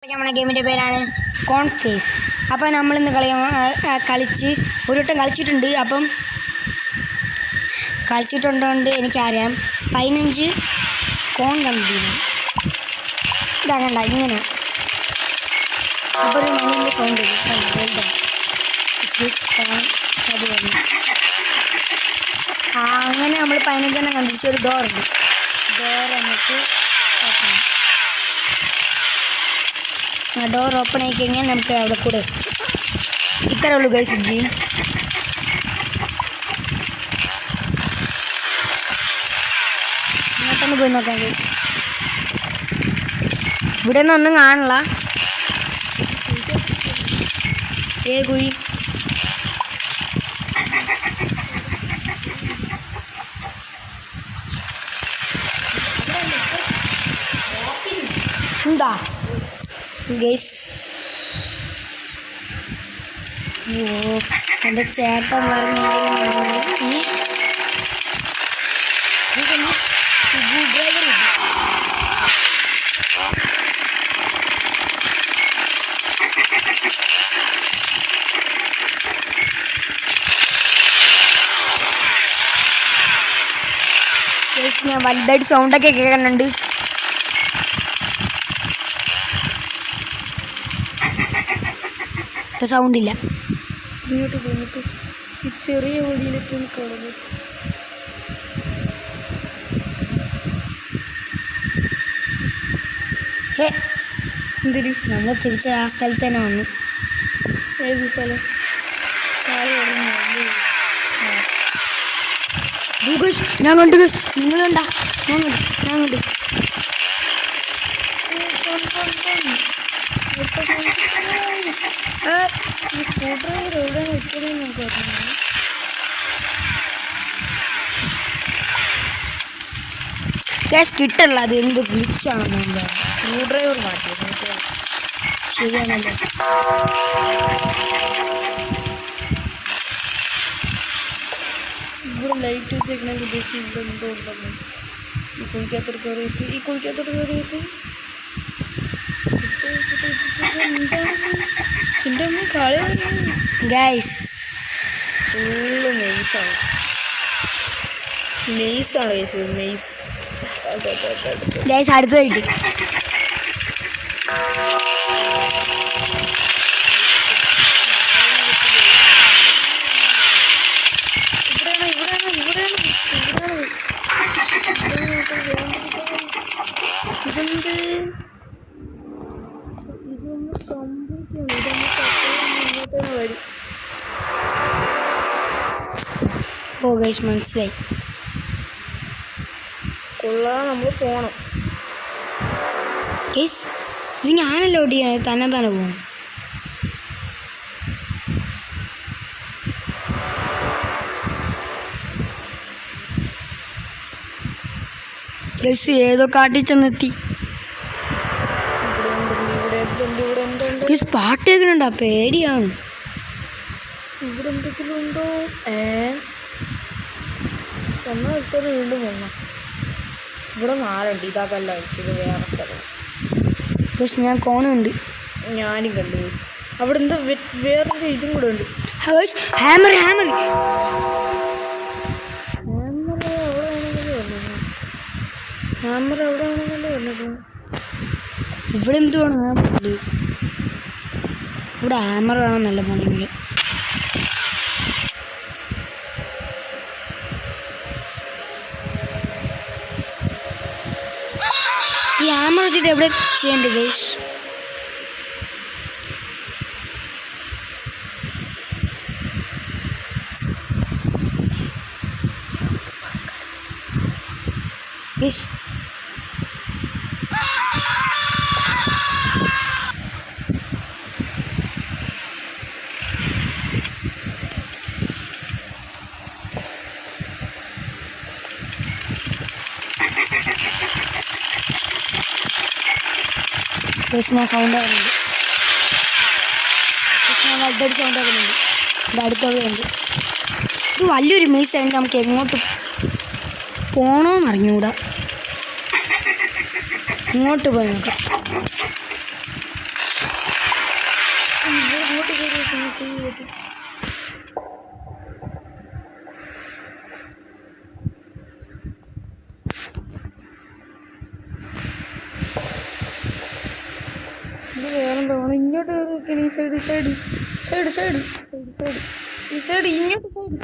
നമ്മുടെ ഗെയിമിൻ്റെ പേരാണ് കോൺഫേസ്. അപ്പോൾ നമ്മളിന്ന് കളിച്ച് ഒരു വട്ടം കളിച്ചിട്ടുണ്ട്. അപ്പം കളിച്ചിട്ടുണ്ടോണ്ട് എനിക്കറിയാം 15 കോൺ കണ്ടിരുന്നു. ഇതാകണ്ട ഇങ്ങനെ അപ്പോൾ ഒരു മണീൻ്റെ സൗണ്ട് അത് വന്നു. അങ്ങനെ നമ്മൾ 15 കണ്ടിരിച്ച ഒരു ഡോറുണ്ട്. ഡോർ നമുക്ക് ഡോർ ഓപ്പൺ ആയി കഴിഞ്ഞാൽ നമുക്ക് അവിടെ കൂടെ ഇത്രേ ഉള്ളൂ ഗൈസ് ഗെയിം. ഇങ്ങോട്ടൊന്ന് പോയി നോക്കാം ഗൈസ്. ഇവിടെ ഒന്നും കാണില്ല. കുഴി എന്താ ഗൈസ്? എൻ്റെ ചേട്ടൻ പറഞ്ഞെങ്കിൽ ഞാൻ വലുതായിട്ട് സൗണ്ടൊക്കെ കേൾക്കുന്നുണ്ട്. സൗണ്ട് ഇല്ല. ഇങ്ങോട്ട് പോയിട്ട് ഈ ചെറിയ വഴിയിലേക്ക് കാണാൻ എന്തിന് നമ്മൾ തിരിച്ച് ആ സ്ഥലത്ത് തന്നെ വന്നു. ഏത് സ്ഥലം? ഞാൻ കണ്ടു. നിങ്ങൾ കണ്ടാ? ഞാൻ കണ്ടു. ഈ സ്കൂട്ടർ എവിടെ വെക്കണേ നമുക്ക് പറഞ്ഞു. ഗ്യാസ് കിട്ടല്ല. അത് എന്ത് ഗ്ലിച്ചാണെന്ന് എന്താ സ്ക്രൂ ഡ്രൈവർ മാറ്റി ശരിയാണല്ലോ. ഇവിടെ ലൈറ്റ് വെച്ചേക്കണമെങ്കിൽ ഉദ്ദേശിച്ച് ഇവിടെ എന്തോ ഉണ്ടെന്ന്. ഈ കുഴിക്കകത്തോട്ട് കയറിയിട്ട് എൻ്റെ അമ്മ കളി ഗൈസ് ഫുള്ള് നെയ്സാണ് ഗൈസ്. നെയ്സ് ഗൈസ് അടുത്തായിട്ട് ഇതെന്ത് ഇതൊന്ന് കംപ്ലീറ്റ് ചെയ്യണം. ഇതൊന്ന് വരും. ഓ ഗൈസ് മനസ്സിലായി. കൊള്ളാതെ നമ്മൾ പോകണം ഗൈസ്. ഇത് ഞാനല്ലോ ഓടിയാണ്. തന്നെ പോകണം. ഗൈസ് ഏതോ കാട്ടിൽ ചെന്നെത്തി. ഗൈസ് പാട്ട് കേൾക്കുന്നുണ്ടാ? പേടിയാണ്. ഇവിടെ എന്തെങ്കിലും ഉണ്ടോ? നമ്മൾ എടുത്തോടെ വീണ്ടും പോകണം. ഇവിടെ 4 ഉണ്ട്. ഇതാക്കല്ല ഇത് വേറെ സ്ഥലം. ഗൈസ് ഞാൻ കോണുണ്ട്. ഞാനും കണ്ടു ഗൈസ്. അവിടെ എന്താ വേറൊരു ഇതും കൂടെ ഉണ്ട്. ഹാമർ എവിടെ ആണെന്നല്ലേ പറഞ്ഞത്. ഇവിടെ എന്തുവാണ് ഹാമർ? ഇവിടെ ഹാമർ വേണമെന്നല്ല പോണെങ്കിൽ. ഈ ഹാമർ വെച്ചിട്ട് എവിടെ ചെയ്യണ്ടേ ഗൈസ്? ഗൈസ് ഞാൻ സൗണ്ട് ആകുന്നുണ്ട്. ഞാൻ വലുതായിട്ട് സൗണ്ട് ആകുന്നുണ്ട്. ഇത് അടുത്തവിടെയുണ്ട്. ഇത് വലിയൊരു മെയ്സായിട്ട് നമുക്ക് എങ്ങോട്ട് പോകണമെന്ന് അറിഞ്ഞുകൂടാ. ഇങ്ങോട്ട് പോയി നോക്കാം. ഇത് വേറെന്താണ് ഇങ്ങോട്ട് കയറി ഈ side side side side side side ഈ സൈഡ് ഇങ്ങോട്ട് സൈഡ്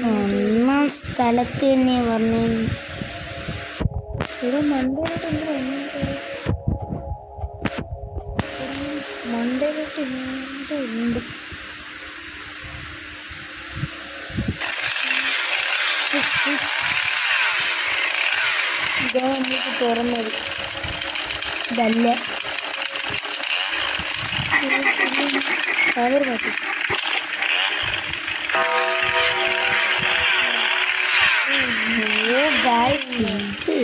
ഒന്നാം സ്ഥലത്ത് തന്നെ പറഞ്ഞു. ഇവിടെ മണ്ടയിലോട്ട് എന്ത് മണ്ടയിലോട്ട് എന്തുണ്ട് ഇതാ നമുക്ക് തുറന്നത് ഇതല്ല അവർ മാറ്റി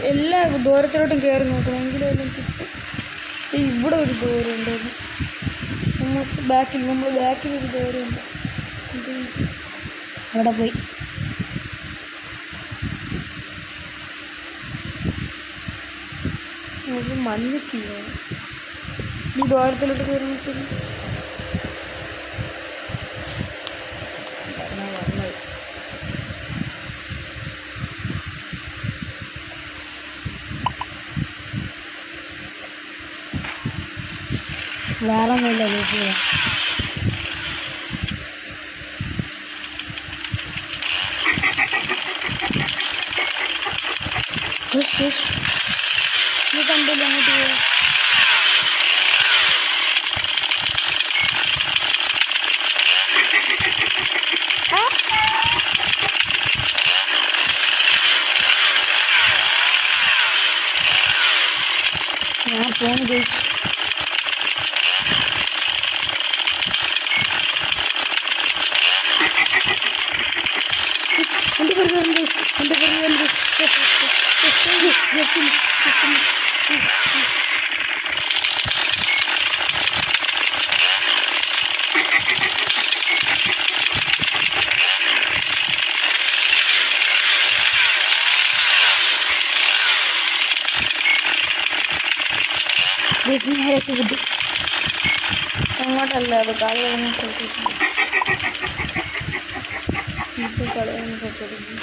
എല്ലാ ദൂരത്തിലോട്ടും കയറി നോക്കണം എങ്കിലും എല്ലാം കിട്ടും. ഇവിടെ ഒരു ദൂരം ഉണ്ടായിരുന്നു നമ്മൾ ബാക്കിൽ ഒരു ദൂരമുണ്ട്. അവിടെ പോയി നമുക്ക് മഞ്ഞെത്തിയാണ് ഈ ദ്വാരത്തിലോട്ട് കയറി നോക്കുന്നു. വേറെ ഒന്നുമില്ല ചേച്ചി. നീ കണ്ടില്ല അങ്ങോട്ട് പോയി. ഞാൻ ഫോൺ ചോദിച്ചു. എൻ്റെ പറയുന്നുണ്ട് എൻ്റെ പറയുന്നുണ്ട്. രക്ഷപ്പെട്ടു. അങ്ങോട്ടല്ല അത് കളി കളയുന്ന സ്ഥലത്തേക്ക് കളയുന്ന സ്ഥലത്തേക്ക്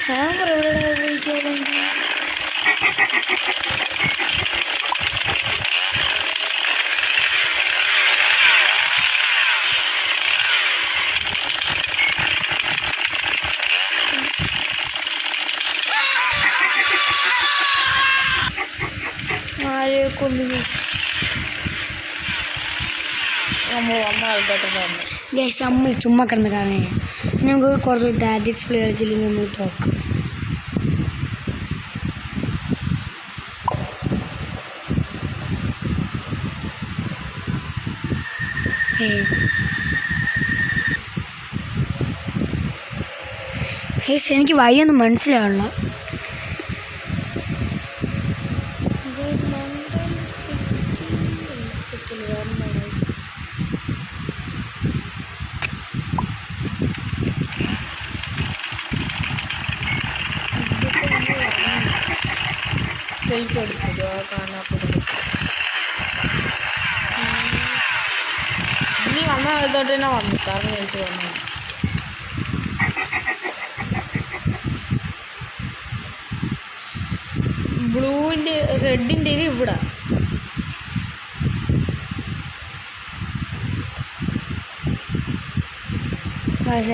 ക്യാമറ എവിടെ ഉപയോഗിച്ചാലെങ്കിൽ ആരെക്കൊണ്ടു നമ്മൾ ചുമ്മാ കിടന്ന് കാണുക. നമുക്ക് കുറച്ച് ടാറ്റിക്സ് പ്ലേ കളിച്ചില്ലെങ്കിൽ നമ്മൾ തോക്കും. എനിക്ക് വഴിയൊന്നും മനസ്സിലാവണം. ഇനി വന്ന തൊട്ട് തന്നെ വന്നു കാരണം കഴിച്ച് വന്നു. ബ്ലൂവിൻ്റെ റെഡിൻ്റെ ഇത് ഇവിടെ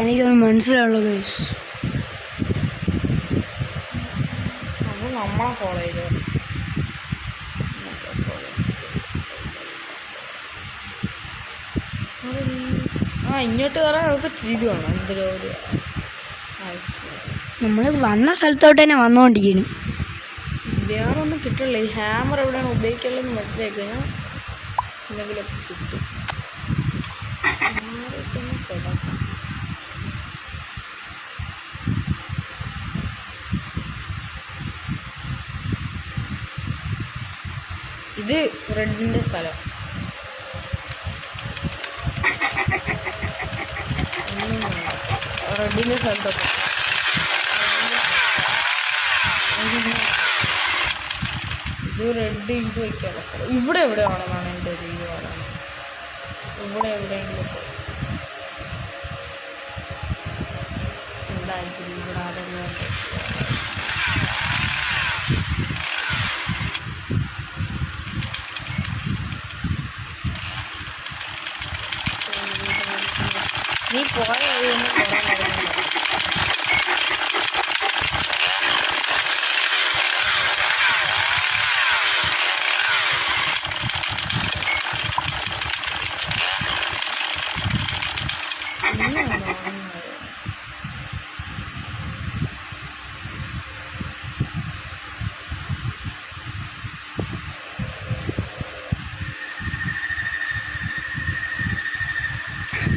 എനിക്കൊന്നും മനസ്സിലാവുള്ളത്. അപ്പോൾ നമ്മളെ ഫോളോ ചെയ്ത് ഇങ്ങോട്ട് കയറാൻ നമുക്ക് ഇത് വേണം. എന്തൊരു നമ്മൾ വന്ന സ്ഥലത്തോട്ട് തന്നെ വന്നുകൊണ്ടിരിക്കുന്നു. വേറെ ഒന്നും കിട്ടില്ല. ഈ ഹാമർ എവിടെയാണ് ഉപയോഗിക്കാനുള്ളതെന്ന് മനസ്സിലാക്കി കഴിഞ്ഞാൽ എന്തെങ്കിലുമൊക്കെ കിട്ടും. ഇത് റെഡിൻ്റെ സ്ഥലം. റെഡിൻ്റെ സ്ഥലത്തൊക്കെ ഇത് റെഡ് ഇത് വയ്ക്കാമല്ലോ. ഇവിടെ എവിടെയാണെന്നാണ് എൻ്റെ ഒരു ഇത് പറയുന്നത്. ഇവിടെ എവിടെയെങ്കിലും ഉണ്ടായിരിക്കും. ഇവിടെ അതൊന്നും നീ പോയ വഴിയൊന്നും കുറേ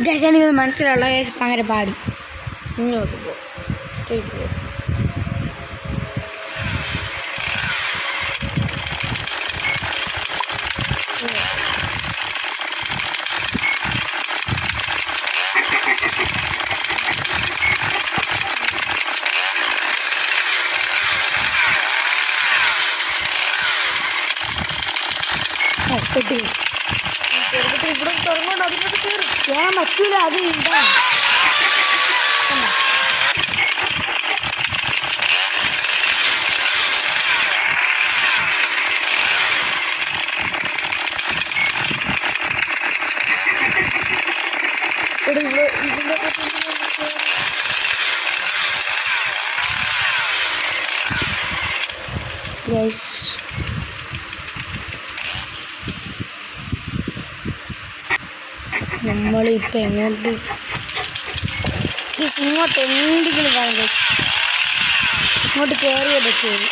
ഗസണികൾ മനസ്സിലുള്ള ഭയങ്കര പാടി. ഇങ്ങോട്ട് പോ. ചെറുപ്പത്തിൽ ഇവിടെ തുറന്നുകൊണ്ട് അതിനോട് കയറി കയറാൻ പറ്റൂല. അത് ഇതാണ്. ഇവിടെ ഇതിൻ്റെ ഗൈസ് നമ്മളിപ്പോൾ എങ്ങോട്ട് ഇങ്ങോട്ട് എന്തെങ്കിലും കാണും ഗൈസ്. ഇങ്ങോട്ട് കയറിയേ പറ്റുള്ളൂ.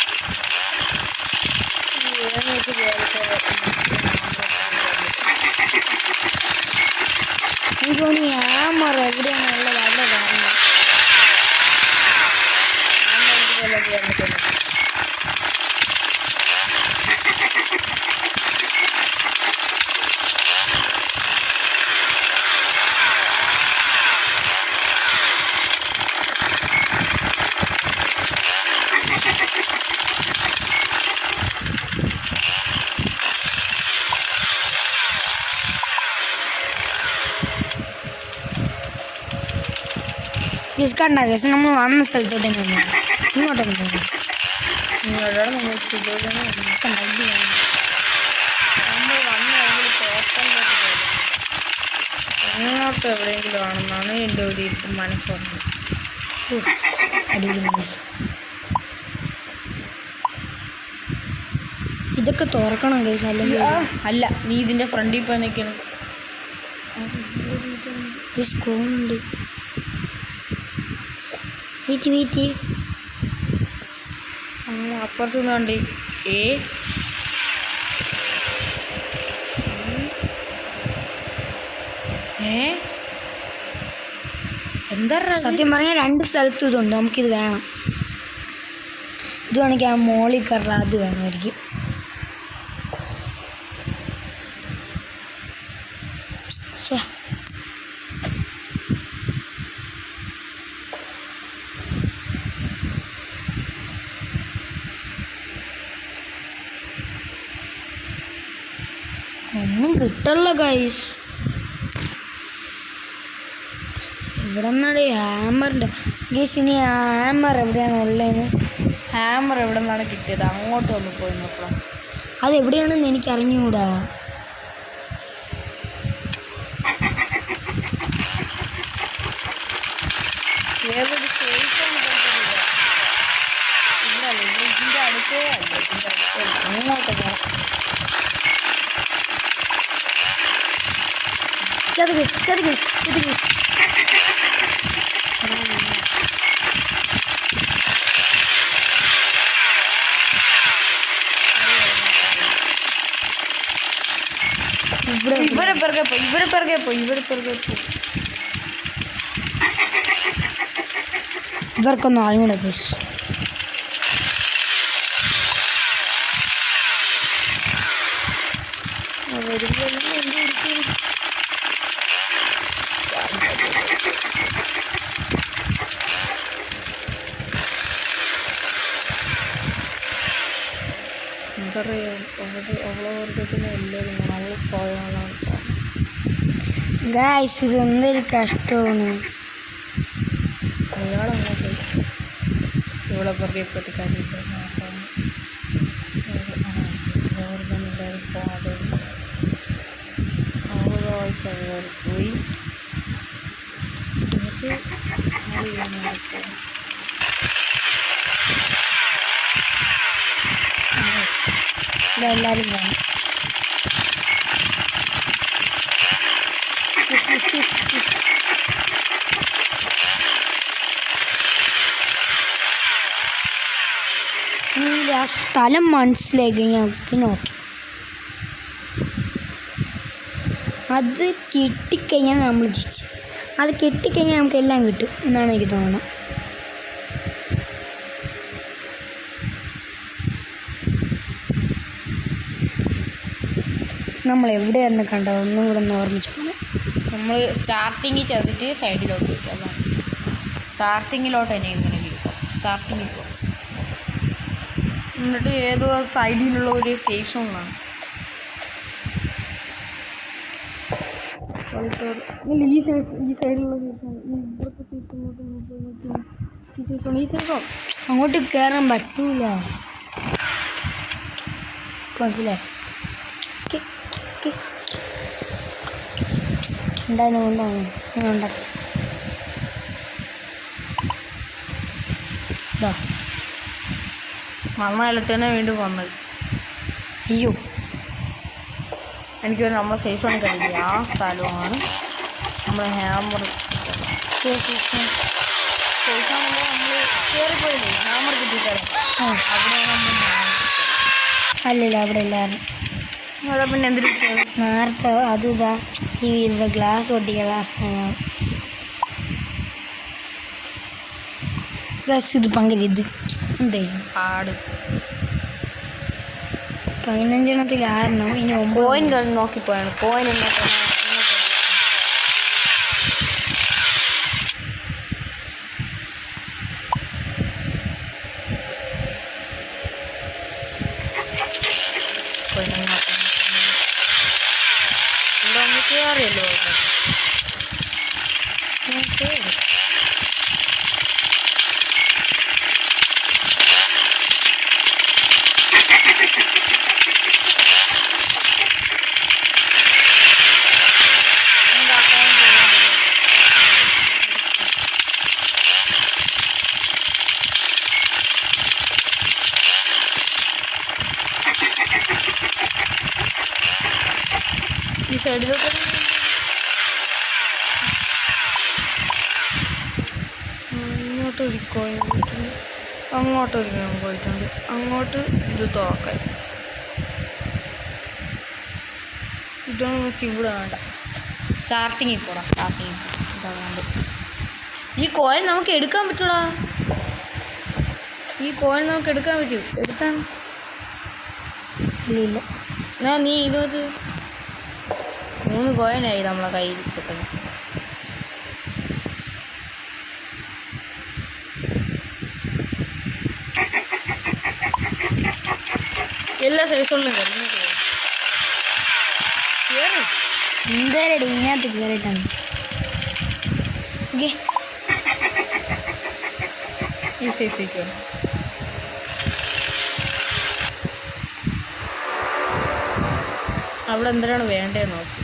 എനിക്ക് തോന്നി ഹാമർ എവിടെയാണുള്ളത് അവിടെ കാണുന്നത്. കണ്ട കേസ് നമ്മൾ വന്ന സ്ഥലത്തോട്ട് തന്നെ ഇങ്ങോട്ടൊന്നും പോകുന്നു. ഇങ്ങോട്ടാണ് നമ്മൾ നമ്മൾ വന്ന അങ്ങോട്ട് എവിടെയെങ്കിലും ആണെന്നാണ് എൻ്റെ ഒരു മനസ്സ് പറഞ്ഞത്. അടിപൊളി മനസ്സ്. ഇതൊക്കെ തുറക്കണം കേസ്. അല്ലെങ്കിൽ അല്ല, നീ ഇതിൻ്റെ ഫ്രണ്ടിൽ പോയി നിൽക്കണം. സ്കോണുണ്ട്. വീറ്റ് അപ്പുറത്ത് നിന്ന് കണ്ടി എന്താ സത്യം പറഞ്ഞാൽ രണ്ട് സ്ഥലത്തും ഇതുണ്ട്. നമുക്കിത് വേണം. ഇത് വേണമെങ്കിൽ ആ മോളിൽ കയറാം. അത് വേണമായിരിക്കും. ശേ ഒന്നും കിട്ടല്ല ഗൈസ്. ഇവിടെ നിന്നാണ് ഹാമറിൻ്റെ ഗൈസ്. ഇനി ഹാമർ എവിടെയാണ് ഉള്ളതെന്ന്. ഹാമർ എവിടെ നിന്നാണ് കിട്ടിയത്? അങ്ങോട്ട് ഒന്ന് പോയി നോക്കണം. അതെവിടെയാണെന്ന് എനിക്ക് അറിഞ്ഞുകൂടാ. ഏതൊരു സ്റ്റേഷന് ഇവിടെ അല്ല, ഇതിൻ്റെ അടുത്തേ അല്ല, ഇതിൻ്റെ അടുത്തേ അല്ല. അങ്ങോട്ട് പോകണം. ഇവരെ പിറകെ പോയി. ഇവർക്കൊന്നും അറിഞ്ഞൂടാ ഗൈസ്. എനിക്കറിയാം അവളെ വെറുതെ തന്നെ എല്ലാവരും അവൾ പോയാണ്. ഗായ്സ് ഇത് എന്തൊരു കഷ്ടമാണ്. അയാളങ്ങോട്ട് ഇവളെ പരിചയപ്പെട്ട് കാര്യമില്ല. പോയി എല്ലാവരും വേണം. ആ സ്ഥലം മനസ്സിലായി കഴിഞ്ഞാൽ പിന്നെ ഓക്കെ. അത് കിട്ടിക്കഴിഞ്ഞാൽ നമ്മൾ ജയിച്ചു. അത് കിട്ടിക്കഴിഞ്ഞാൽ നമുക്ക് എല്ലാം കിട്ടും എന്നാണ് എനിക്ക് തോന്നുന്നത്. നമ്മൾ എവിടെയായിരുന്നു കണ്ടത് ഒന്നും കൂടെ ഒന്ന് ഓർമ്മിച്ചോളൂ. നമ്മൾ സ്റ്റാർട്ടിങ്ങിൽ ചെന്നിട്ട് സൈഡിലോട്ട് വയ്ക്കും. അതാണ് സ്റ്റാർട്ടിങ്ങിലോട്ട് തന്നെ ഇങ്ങനെ കിട്ടും. സ്റ്റാർട്ടിങ്ങിൽ പോകും. എന്നിട്ട് ഏതോ സൈഡിലുള്ള ഒരു സ്റ്റേഷനിലാണ് ഈ സൈഡിലുള്ള അങ്ങോട്ട് കയറാൻ പറ്റൂല. മനസ്സിലായി ഉണ്ടായിരുന്നു കൊണ്ടാണ് അങ്ങനെ ഉണ്ടാക്കും. ഇതാ മണ്ണാലത്തന്നെ വീണ്ടും വന്നത്. അയ്യോ എനിക്ക് നമ്മളെ സേഫ് സോണിൽ കളിക്കുക. ആ സ്ഥലമാണ് നമ്മളെ ഹാമർ. സേഫ് സോണിൽ നമ്മൾ കയറിപ്പോയില്ലേ ഹാമർ കിട്ടിയിട്ടാണ്. അവിടെ അല്ലല്ല അവിടെ ഇല്ലായിരുന്നു. അവിടെ പിന്നെ എന്തൊരു നേരത്തെ അതും ഇതാ ഈ ഇവിടെ ഗ്ലാസ് പൊട്ടിക്കുക. ഗ്ലാസ് ഇത് പങ്കരുത് എന്തായാലും ആട് 15 ആരണം. ഇനി കോയിൻ നോക്കിപ്പോയാണ്. കോയിൻ കയറിയല്ലോ. ഈ സൈഡിലോട്ട് ഇങ്ങോട്ടൊരു കോയിൻ പോയിട്ടുണ്ട്. അങ്ങോട്ടൊരു കോയിൻ പോയിട്ടുണ്ട്. അങ്ങോട്ട് ഇത് തുറക്കാൻ. ഇതാണ് നമുക്ക് ഇവിടെ വേണ്ട. സ്റ്റാർട്ടിങ്ങിൽ പോടാം. സ്റ്റാർട്ടിങ്ങിൽ ഇതാണ്ട് ഈ കോയിൻ നമുക്ക് എടുക്കാൻ പറ്റൂടാ. ഈ കോയിൻ നമുക്ക് എടുക്കാൻ പറ്റൂ. എടുക്കാൻ ഇല്ല. നീ ഇതോട്ട് 3 കോയിനായി നമ്മളെ കയ്യിൽ കിട്ടുന്നത്. എല്ലാ സൈസുകളിലും കയറി എന്തായാലും ഇതിനകത്ത് കയറിയിട്ടാണ്. ഓക്കെ ഈ സേഫിക്ക് അവിടെ എന്തിനാണ് വേണ്ടതെന്ന് നോക്കി.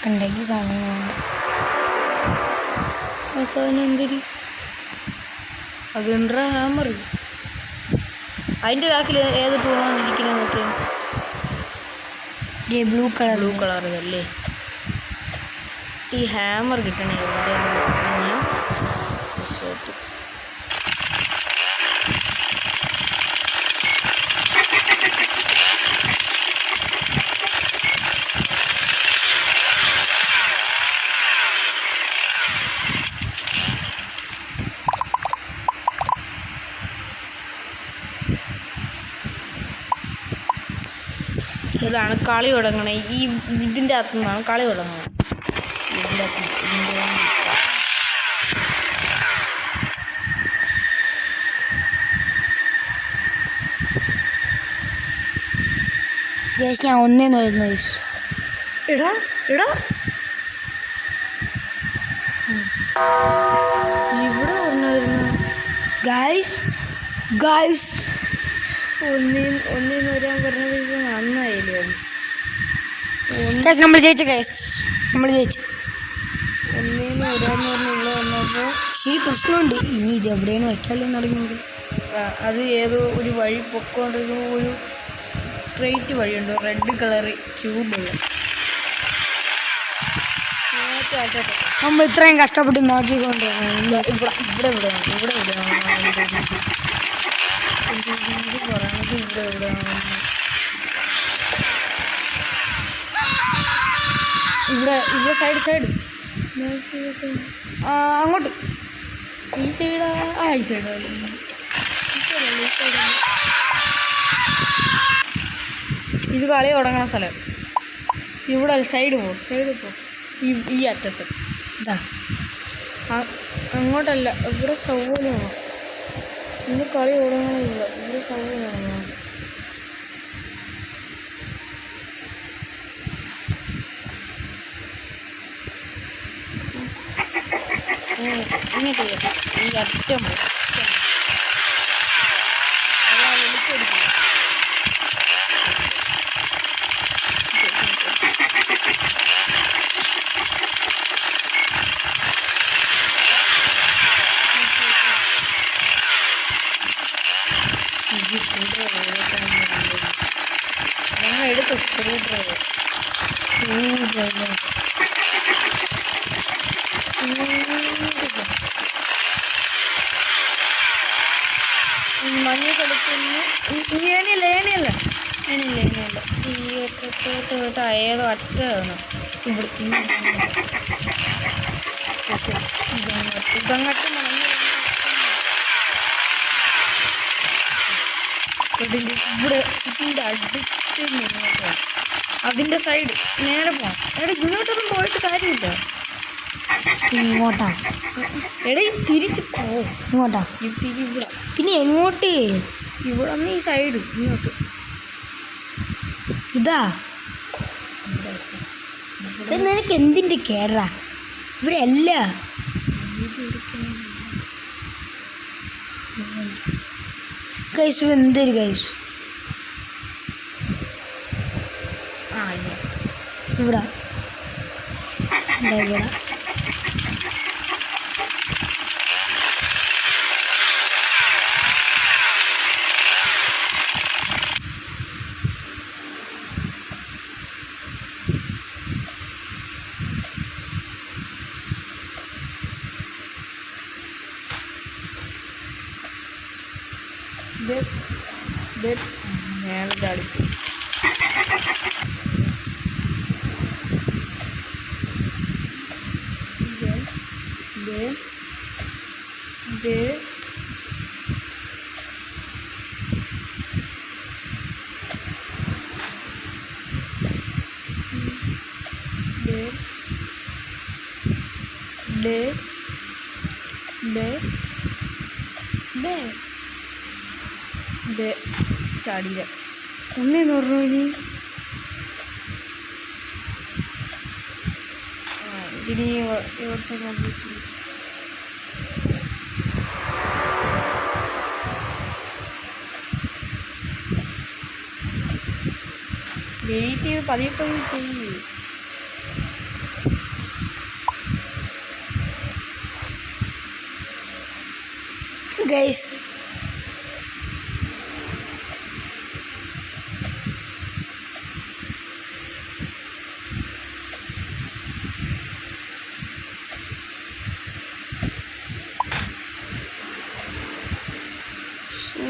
കണ്ടെങ്കിൽ സാധനങ്ങളാണ്. ആ സാധനം എന്തിരി അതെന്താ ഹാമർ. അതിൻ്റെ ബാക്കിൽ ഏത് ടൂണാണ് ഇരിക്കുന്നത് നോക്കിയാൽ ബ്ലൂ കളർ ഇതല്ലേ. ഈ ഹാമർ കിട്ടണേ എവിടെ ഇതാണ് കളി തുടങ്ങണേ. ഈ ഇതിൻ്റെ അകത്തു നിന്നാണ് കളി തുടങ്ങുന്നത്. ഗൈസ് ഞാൻ ഒന്നേന്ന് വരുന്നു ഗൈസ്. എടാ എടാ ഇവിടെ പറഞ്ഞായിരുന്നു ഗൈസ് ഗൈസ് ഒന്നേന്ന് വരാൻ പറഞ്ഞത് നന്നായില്ലേ അത്. ഗൈസ് നമ്മൾ ജയിച്ചു ഗൈസ്, നമ്മൾ ജയിച്ചു. ഒന്നേന്ന് വരാന്ന് പറഞ്ഞ് ഇവിടെ വന്നപ്പോൾ ശരി പ്രശ്നമുണ്ട്. ഇനി ഇത് എവിടെയാണ് വയ്ക്കാനുള്ളതെന്ന് അറിയുന്നത്. അത് ഏതോ ഒരു വഴി പൊക്കോണ്ടിരുന്ന ഒരു സ്ട്രെയിറ്റ് വഴിയുണ്ട്, റെഡ് കളർ ക്യൂബുള്ള. നമ്മൾ ഇത്രയും കഷ്ടപ്പെട്ട് നോക്കിക്കൊണ്ട് ഇവിടെ ഇവിടെ എവിടെയാണ് ഇത് പറയണത്? ഇവിടെ എവിടെയാണ്? ഇവിടെ സൈഡ് അങ്ങോട്ട് ഈ സൈഡാ? ഈ സൈഡാ. ഇത് കളി തുടങ്ങണ സ്ഥലം ഇവിടെ. സൈഡ് പോ ഈ അറ്റത്ത്. ഇതാ അങ്ങോട്ടല്ല, ഇവിടെ സൗകര്യമാണ്. ഇന്ന് കളി തുടങ്ങണില്ല, ഇവിടെ സൗകര്യമാണ്. ഇങ്ങോട്ട് ഈ അറ്റം വിളിച്ചെടുക്കും. ഞങ്ങൾ എടുത്തു സ്ക്രൂ ഡ്രൈവർ. മഞ്ഞ കളിക്കുന്ന ഏണിയല്ല. ഈ തൊട്ട് ഏതോ അറ്റാണ് ഇവിടെ. ഇതങ്ങട്ട് മഞ്ഞ ഇവിടെ ഇതിൻ്റെ അടുത്ത് നിന്നോട്ടോ. അതിൻ്റെ സൈഡ് നേരെ പോകാം. എടാ ഇങ്ങോട്ടൊന്നും പോയിട്ട് കാര്യമില്ല. ഇങ്ങോട്ടാ? എടാ തിരിച്ച് ഇങ്ങോട്ടാ? ഇവിടെ പിന്നെ എങ്ങോട്ട്? ഇവിടെ നിന്ന് ഈ സൈഡ് ഇങ്ങോട്ട്. ഇതാ നിനക്ക് എന്തിൻ്റെ കേടാ? ഇവിടെ അല്ല. ഗൈസ് എന്തൊരു ഗൈസ്. ഇവിടെ ഇവിടെ മേലെ ചാടിക്കും. ചാടിയില്ല. ഒന്നേന്ന് പറഞ്ഞു ഇനി. ഇതിന് ഈ വർഷം കംപ്ലീറ്റ് ചെയ്യും. വെയിറ്റ് ചെയ്ത് പതിയെ ചെയ്യും. ഗൈസ്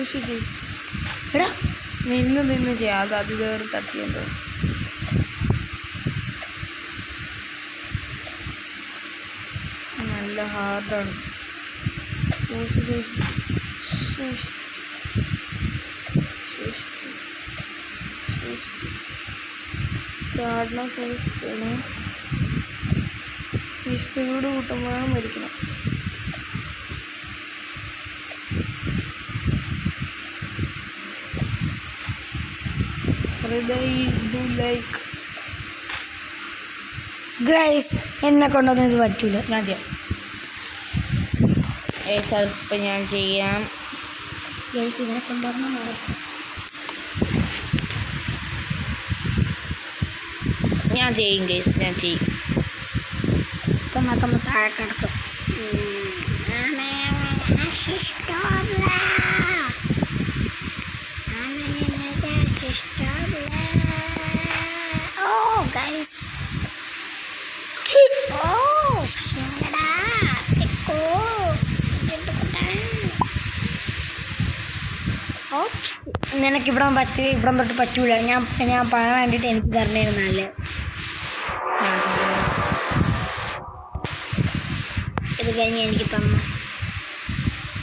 സൂക്ഷിച്ച്. എടാ നിന്ന് ചെയ്യാം. അത് കയറി തട്ടിയുണ്ടോ? നല്ല ഹാർഡാണ്. സൂക്ഷിച്ച്. ചാടണ സൈസ് ഈ സ്പീഡ് കൂട്ടുമ്പോഴാണ് മരിക്കണം. ലൈക്ക് ഗൈസ് എന്നെ കൊണ്ടൊന്നും ഇത് പറ്റൂല. ഞാൻ ചെയ്യാം. സ്വല്പം ഞാൻ ചെയ്യാം. ഗൈസ് ഇതിനെ കൊണ്ടുവരണം. ഞാൻ ചെയ്യും ഗൈസ്, ഞാൻ ചെയ്യും. തമ്മ താഴെ കിടക്കും. നിനക്ക് ഇവിടെ തൊട്ട് പറ്റൂല. ഞാൻ പറയാൻ വേണ്ടിയിട്ട് എനിക്ക് തരണേന്നല്ലേ. ഇത് കഴിഞ്ഞ് എനിക്ക് തന്നു.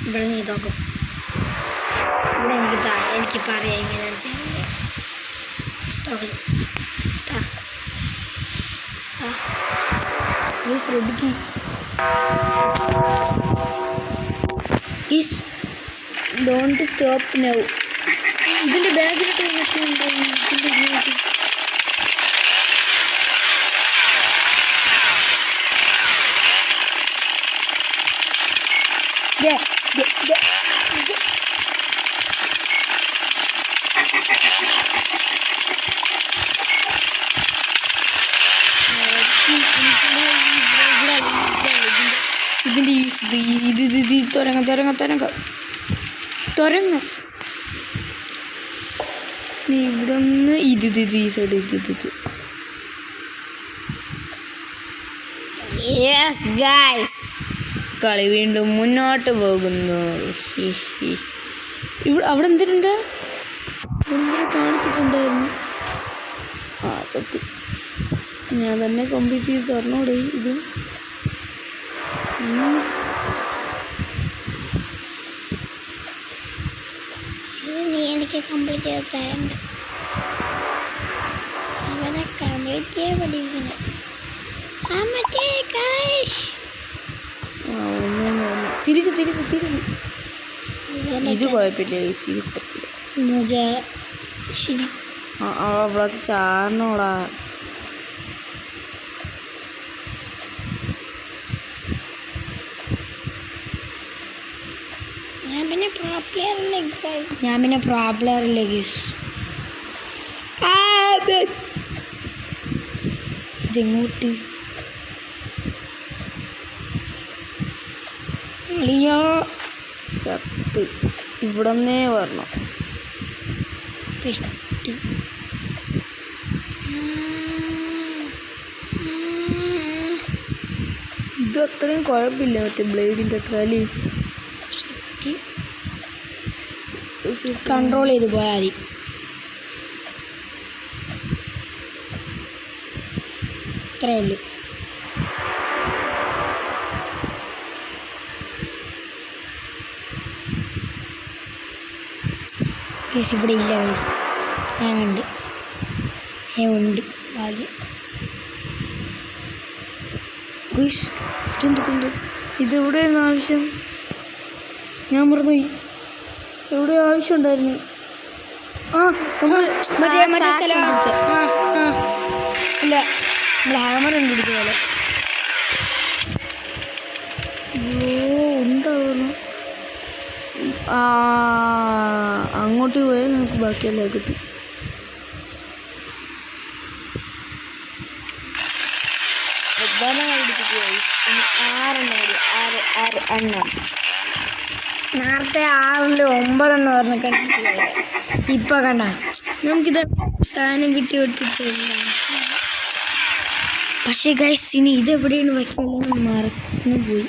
ഇവിടെ നീ നോക്കും. ഇവിടെ എനിക്ക് പറയാം എങ്ങനെയാണ് ചെയ്യുന്നത്. ശ്രദ്ധിക്കും. Don't stop now. ഇതിൻ്റെ ബാഗിലിട്ട് നിൽക്കുന്നുണ്ട്. ഇതിൻ്റെ തുരങ്ങ നീ ഇവിടെ ഒന്ന് ഈ സൈഡ് ഇത്. യെസ് ഗൈസ്, കളി വീണ്ടും മുന്നോട്ട് പോകുന്നു. ഇവിടെ അവിടെ എന്തിനുണ്ട്? കാണിച്ചിട്ടുണ്ടായിരുന്നു. സത്യം ഞാൻ തന്നെ കംപ്ലീറ്റ് ചെയ്ത് തരണോടെ ഇത്. നീ എനിക്ക് കംപ്ലീറ്റ് ചെയ്ത് തരണ്ട. അവനെ കംപ്ലീറ്റ് ചെയ്യാൻ പഠിക്കുന്നത്. തിരിച്ച് ഇത് കുഴപ്പമില്ല. ശരി അവിടെ ചാടണോടാ. ഞാൻ പിന്നെ പ്രോബ്ലറിലേക്ക് ഇതെങ്ങോട്ട് ചത്ത് ഇവിടെ നിന്നേ വരണം. ഇത് അത്രയും കുഴപ്പമില്ല. മറ്റേ ബ്ലേഡിൻ്റെ അത്ര അല്ലേ. കൺട്രോൾ ചെയ്ത് പോയാൽ മതി. ഇത്രയേ ഉള്ളൂ. ഇവിടെ ഇല്ല ഗൈസ്. ഞാൻ ഉണ്ട് ഭാഗ്യം. ഇതെവിടെയായിരുന്നു ആവശ്യം? ഞാൻ മറന്നുപോയി. എവിടെ ആവശ്യം ഉണ്ടായിരുന്നു? മറ്റേ സ്ഥലം ഇല്ല, നമ്മൾ ഹാമർ കണ്ടുപിടിച്ച പോലെ. ഉണ്ടാവുന്നു. അങ്ങോട്ട് പോയാൽ നമുക്ക് ബാക്കിയെല്ലാം കിട്ടും. നേരത്തെ 6 9 പറഞ്ഞ ഇപ്പൊ കണ്ട നമുക്കിത് സാധനം കിട്ടി കൊടുത്തിട്ടില്ല. പക്ഷേ ഗൈസ് ഇനി ഇതെവിടെയാണ് വയ്ക്കുന്നത് മറന്നു പോയി.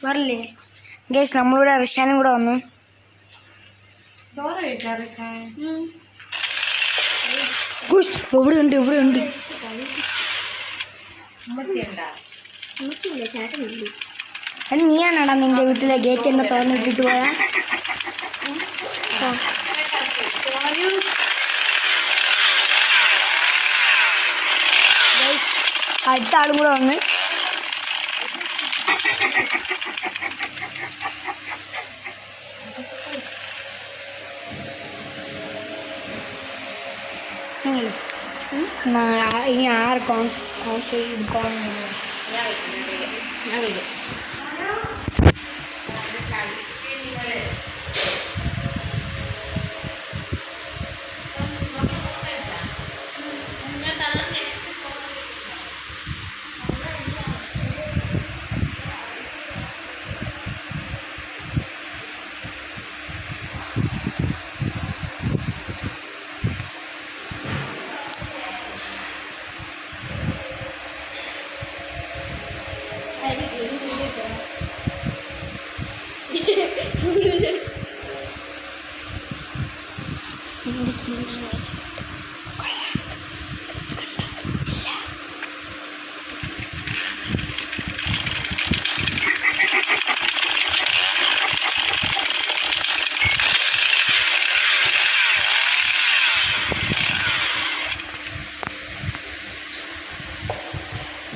വരില്ലേ ഗൈസ്? നമ്മളിവിടെ റിഷാനും കൂടെ വന്നു. ഇവിടെ ഉണ്ട് നീയാണടാ നിന്റെ വീട്ടിലെ ഗേറ്റ് എന്നെ തുറന്നിട്ടിട്ട് പോയാ അടുത്ത ആളും കൂടെ വന്ന് ഇനി ആറ്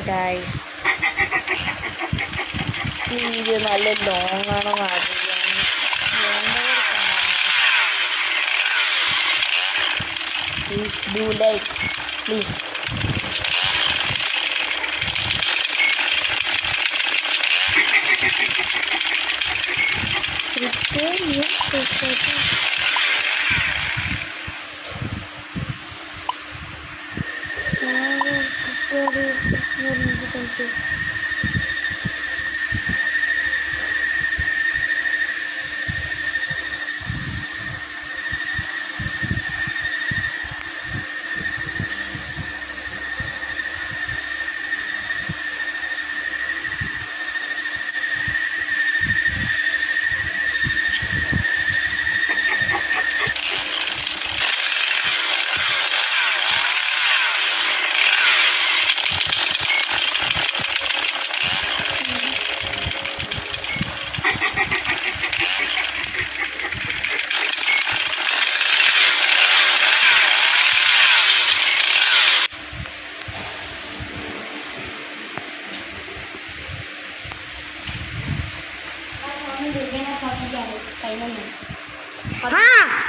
ഗൈസ് ഈ വീഡിയോ നല്ല ലോങ് ആണെന്ന് അറിയാം. Please do like please.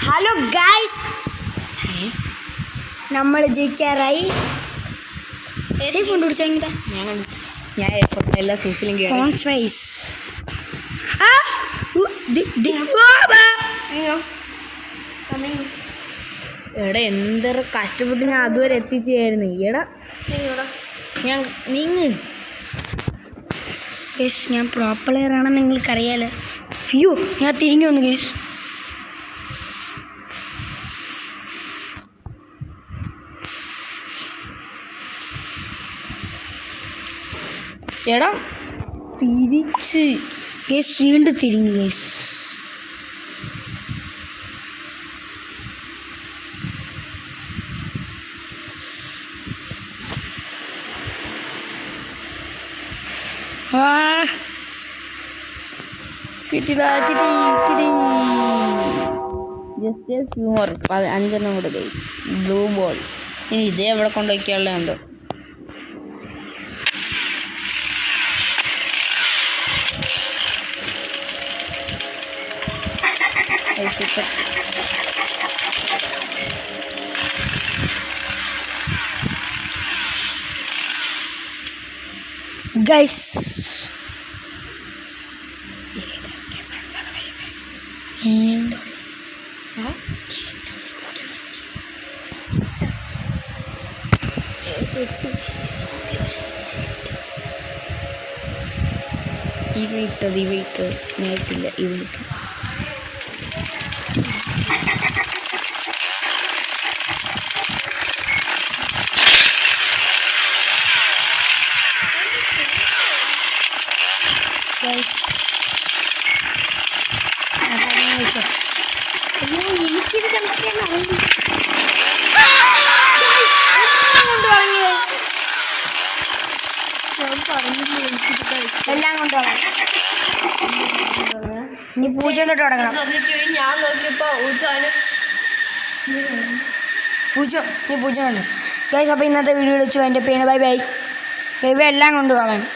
Hello guys, നമ്മൾ ജയിക്കാറായി. സേഫ് കൊണ്ട് ഞാൻ എല്ലാ സേഫിലും എടാ എന്തൊരു കഷ്ടപ്പെട്ട് ഞാൻ അതുവരെ എത്തിച്ചായിരുന്നു. എടാ ഞാൻ ഞാൻ പ്രോ പ്ലെയർ ആണെന്ന് നിങ്ങൾക്കറിയാലോ. അയ്യോ ഞാൻ തിരിഞ്ഞു വന്നു ഗേസ്. എടാ തിരിച്ച് ഗേസ് വീണ്ടും തിരിഞ്ഞു ഗേസ്. ജസ്റ്റ് ഫ്യൂമർ 5 കൂടെ ഗൈസ്. ബ്ലൂ ബോൾ ഇനി ഇതേ എവിടെ കൊണ്ടുവയ്ക്കാനുള്ളതുണ്ടോ? Guys, and ഇവയിട്ട് നേരത്തില്ല ഇവയിട്ട് കളയാം. ഇനി 0 തൊട്ട് തുടങ്ങണം. ഞാൻ നോക്കിയപ്പോ ഒരു സാധനം 0 ഇനി 0 ഉണ്ട് ഗൈസ്. അപ്പോൾ ഇന്നത്തെ വീഡിയോ വിളിച്ചു എൻ്റെ പേര്. Bye bye. ഇവ എല്ലാം കൊണ്ട് കളയണം.